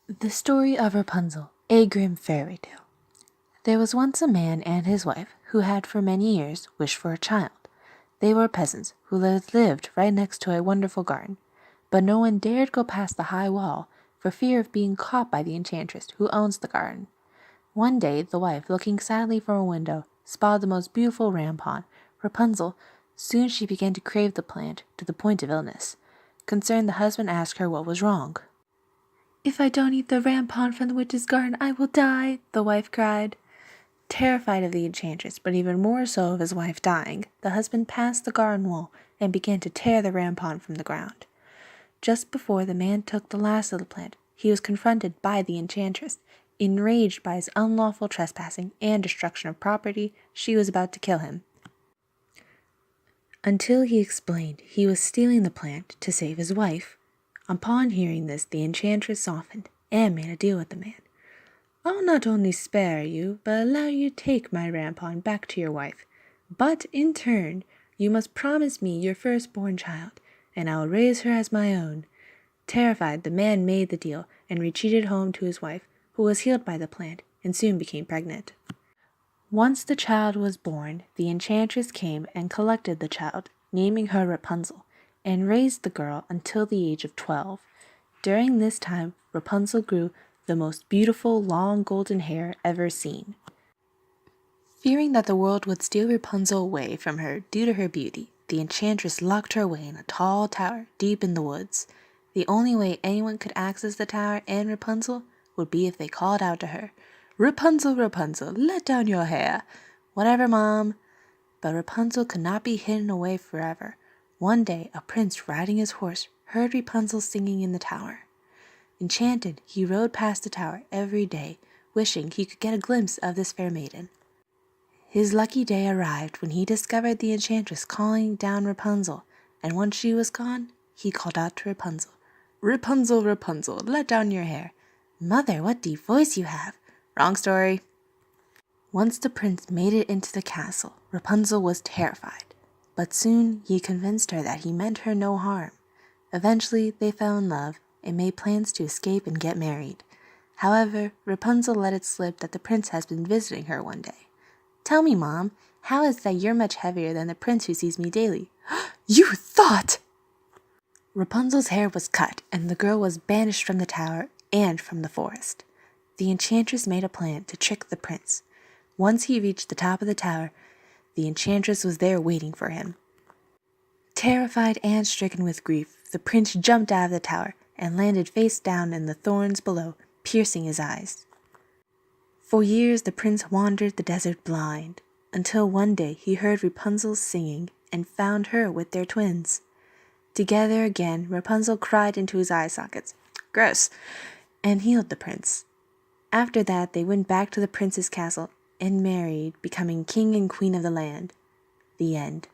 The Story of Rapunzel, a Grimm fairy tale. There was once a man and his wife who had for many years wished for a child. They were peasants who lived right next to a wonderful garden, but no one dared go past the high wall for fear of being caught by the enchantress who owns the garden. One day the wife, looking sadly from a window, spied the most beautiful rampant, Rapunzel. Soon she began to crave the plant to the point of illness. Concerned, the husband asked her what was wrong. "If I don't eat the rampant from the witch's garden, I will die," the wife cried. Terrified of the enchantress, but even more so of his wife dying, the husband passed the garden wall and began to tear the rampant from the ground. Just before the man took the last of the plant, he was confronted by the enchantress. Enraged by his unlawful trespassing and destruction of property, she was about to kill him, until he explained he was stealing the plant to save his wife. Upon hearing this, the enchantress softened and made a deal with the man. "I'll not only spare you, but allow you to take my rampant back to your wife. But in turn, you must promise me your firstborn child, and I will raise her as my own." Terrified, the man made the deal and retreated home to his wife, who was healed by the plant and soon became pregnant. Once the child was born, the enchantress came and collected the child, naming her Rapunzel, and raised the girl until the age of 12. During this time, Rapunzel grew the most beautiful long golden hair ever seen. Fearing that the world would steal Rapunzel away from her due to her beauty, the enchantress locked her away in a tall tower deep in the woods. The only way anyone could access the tower and Rapunzel would be if they called out to her, "Rapunzel, Rapunzel, let down your hair." "Whatever, Mom." But Rapunzel could not be hidden away forever. One day, a prince riding his horse heard Rapunzel singing in the tower. Enchanted, he rode past the tower every day, wishing he could get a glimpse of this fair maiden. His lucky day arrived when he discovered the enchantress calling down Rapunzel, and once she was gone, he called out to Rapunzel, "Rapunzel, Rapunzel, let down your hair." "Mother, what deep voice you have." "Wrong story." Once the prince made it into the castle, Rapunzel was terrified, but soon he convinced her that he meant her no harm. Eventually, they fell in love and made plans to escape and get married. However, Rapunzel let it slip that the prince has been visiting her one day. "Tell me, Mom, how is it that you're much heavier than the prince who sees me daily?" "You thought!" Rapunzel's hair was cut, and the girl was banished from the tower and from the forest. The enchantress made a plan to trick the prince. Once he reached the top of the tower, the enchantress was there waiting for him. Terrified and stricken with grief, the prince jumped out of the tower and landed face down in the thorns below, piercing his eyes. For years the prince wandered the desert blind, until one day he heard Rapunzel singing and found her with their twins. Together again, Rapunzel cried into his eye sockets, "Gross," and healed the prince. After that, they went back to the prince's castle and married, becoming king and queen of the land. The end.